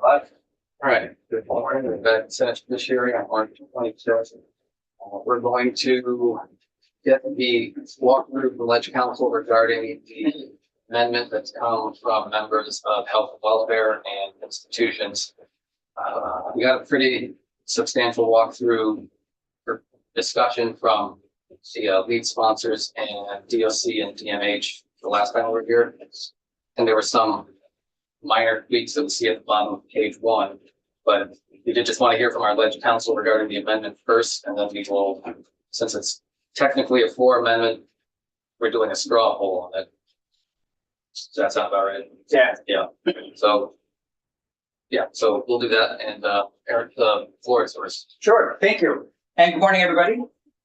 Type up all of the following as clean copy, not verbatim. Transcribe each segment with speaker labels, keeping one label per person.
Speaker 1: All right, good morning. We're back in Judiciary on March 26th. We're going to get the walkthrough from Ledge Council regarding the amendment that's come from members of health and welfare and institutions. We got a pretty substantial walkthrough for discussion from the lead sponsors and DOC and DMH the last time we were here. And there were some minor tweaks that we see at the bottom of page 1, but we did just want to hear from our Ledge Council regarding the amendment first, and then we will, since it's technically a 4 amendment, we're doing a straw poll on it. Does that sound about right? Yeah. So we'll do that, and Eric, the floor is yours.
Speaker 2: Sure, thank you. And good morning, everybody.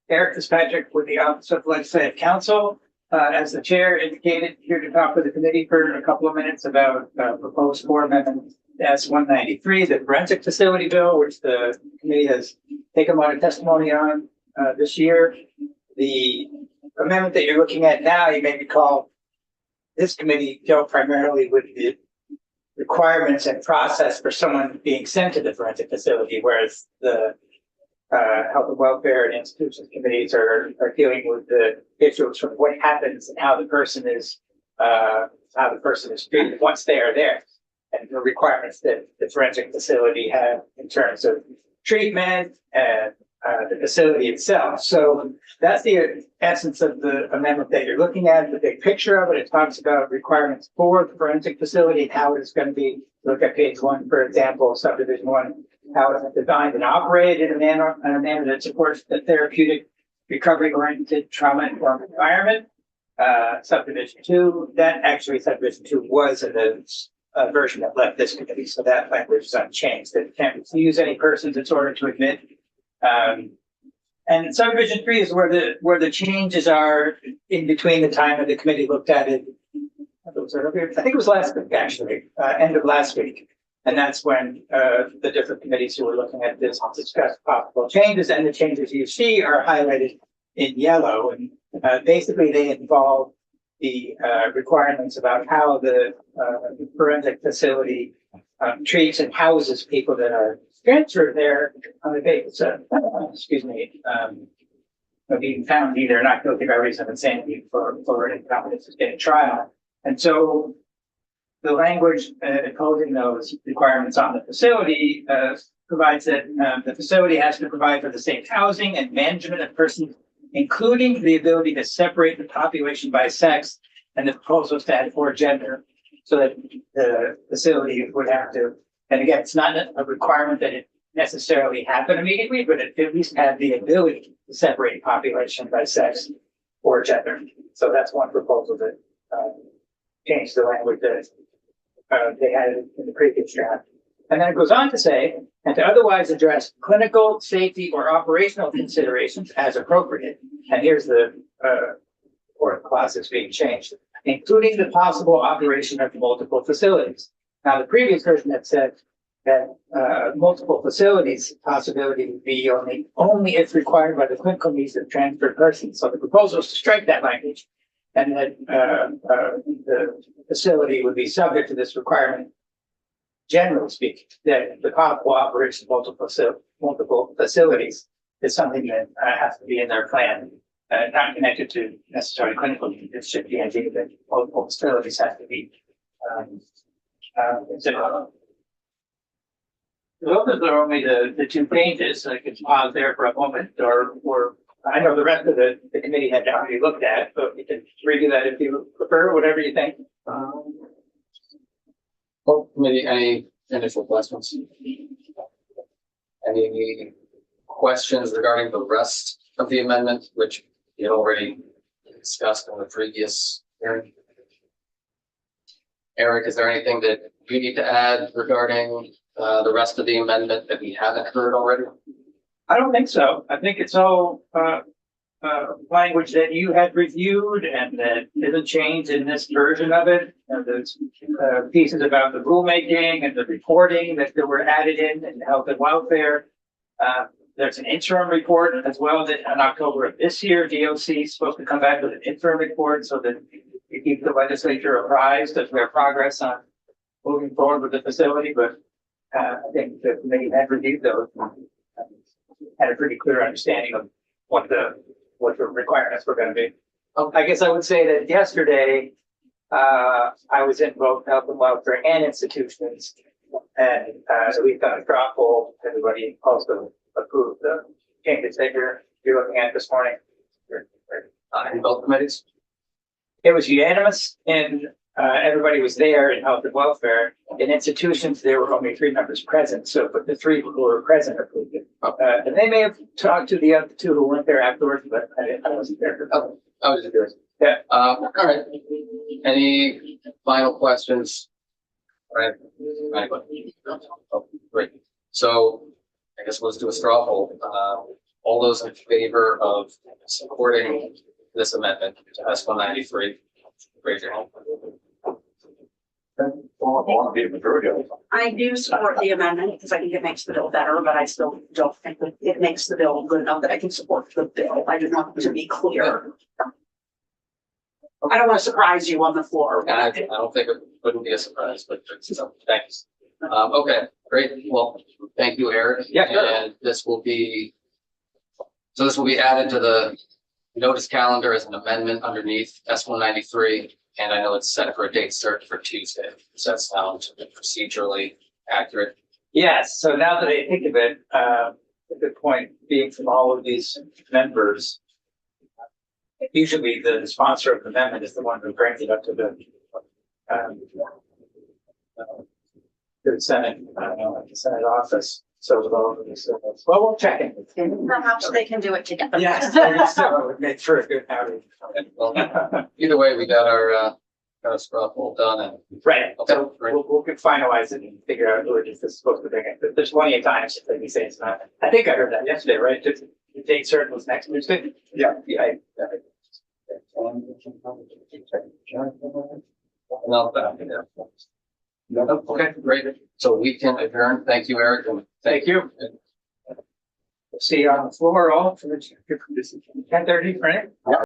Speaker 2: Eric Fitzpatrick with the Office of Legislative Counsel. As the chair indicated, here to talk with the committee for a couple of minutes about proposed 4 amendment S-193, the forensic facility bill, which the committee has taken a lot of testimony on this year. The amendment that you're looking at now, you may recall, this committee dealt primarily with the requirements and process for someone being sent to the forensic facility, whereas the health and welfare and institutions committees are dealing with the issues from what happens and how the person is treated once they are there, and the requirements that the forensic facility have in terms of treatment and the facility itself. So that's the essence of the amendment that you're looking at. The big picture of it, it talks about requirements for the forensic facility and how it's going to be. Look at page 1, for example, subdivision 1, how it's designed and operated in a manner that supports the therapeutic recovery-oriented trauma-informed environment. Subdivision 2, subdivision 2 was in the version that left this committee, so that language is unchanged. That it can't use any persons in order to admit. And subdivision 3 is where the changes are in between the time that the committee looked at it. I think it was last week, actually, end of last week. And that's when the different committees who were looking at this discussed possible changes, and the changes you see are highlighted in yellow. And basically, they involve the requirements about how the forensic facility treats and houses people that are transferred there on the basis of, being found either not guilty by reason of insanity for incompetence to stand trial. And so the language imposing those requirements on the facility provides that the facility has to provide for the safe housing and management of persons, including the ability to separate the population by sex, and the proposals to add for gender, so that the facility would have to, and again, it's not a requirement that it necessarily happen immediately, but it at least have the ability to separate population by sex or gender. So that's one proposal that changed the language that they had in the previous draft. And then it goes on to say, and to otherwise address clinical, safety, or operational considerations as appropriate. And here's the clause that's being changed, including the possible operation of multiple facilities. Now, the previous version had said that multiple facilities possibility would be only if required by the clinical needs of transferred persons. So the proposal is to strike that language, and that the facility would be subject to this requirement, generally speaking, that the possible operation of multiple facilities is something that has to be in their plan, not connected to necessarily clinical needs. It should be idea that multiple facilities have to be considered. Those are only the 2 changes. I could pause there for a moment, or I know the rest of the committee had already looked at, but you can review that if you prefer, whatever you think.
Speaker 1: Committee, any initial questions? Any questions regarding the rest of the amendment, which you had already discussed in the previous hearing? Eric, is there anything that you need to add regarding the rest of the amendment that we haven't heard already?
Speaker 2: I don't think so. I think it's all language that you had reviewed and that isn't changed in this version of it. There's pieces about the rulemaking and the reporting that were added in health and welfare. There's an interim report as well that in October of this year, DOC is supposed to come back with an interim report so that we keep the legislature apprised of their progress on moving forward with the facility. But I think the committee had reviewed those, and had a pretty clear understanding of what the requirements were gonna be. I guess I would say that yesterday, I was in both health and welfare and institutions. And, so we've got a draft poll, everybody also approved the changes that you're looking at this morning.
Speaker 1: In both committees?
Speaker 2: It was unanimous and, everybody was there in health and welfare. In institutions, there were only 3 members present, so, but the 3 who were present approved it. And they may have talked to the other 2 who weren't there afterwards, but I wasn't there.
Speaker 1: Oh, I was just curious.
Speaker 2: Yeah.
Speaker 1: All right. Any final questions? All right. Anybody? Oh, great. So I guess let's do a straw poll. All those in favor of supporting this amendment to S-193, raise your hand.
Speaker 3: I do support the amendment because I think it makes the bill better, but I still don't think that it makes the bill good enough that I can support the bill. I just want to be clear. I don't want to surprise you on the floor.
Speaker 1: And I don't think it wouldn't be a surprise, but so, thanks. Okay, great. Well, thank you, Eric.
Speaker 2: Yeah, sure.
Speaker 1: And this will be added to the notice calendar as an amendment underneath S-193. And I know it's set for a date certain for Tuesday. Does that sound procedurally accurate?
Speaker 2: Yes, so now that I think of it, a good point being from all of these members. Usually the sponsor of the amendment is the one who brings it up to the Senate, the Senate office. So well, we'll check in.
Speaker 3: Perhaps they can do it together.
Speaker 2: Yes, so make sure it's good outing.
Speaker 1: Well, either way, we got our straw poll done and
Speaker 2: Right,
Speaker 1: Okay,
Speaker 2: so
Speaker 1: great.
Speaker 2: we'll finalize it and figure out who it is that's supposed to bring it. But there's plenty of time, like you say, it's not, I think I heard that yesterday, right? Just the date certain was next Tuesday?
Speaker 1: Yeah.
Speaker 2: Yeah.
Speaker 1: Okay, great. So we can adjourn. Thank you, Eric. And
Speaker 2: Thank you. See you on the floor all for the 10:30, right?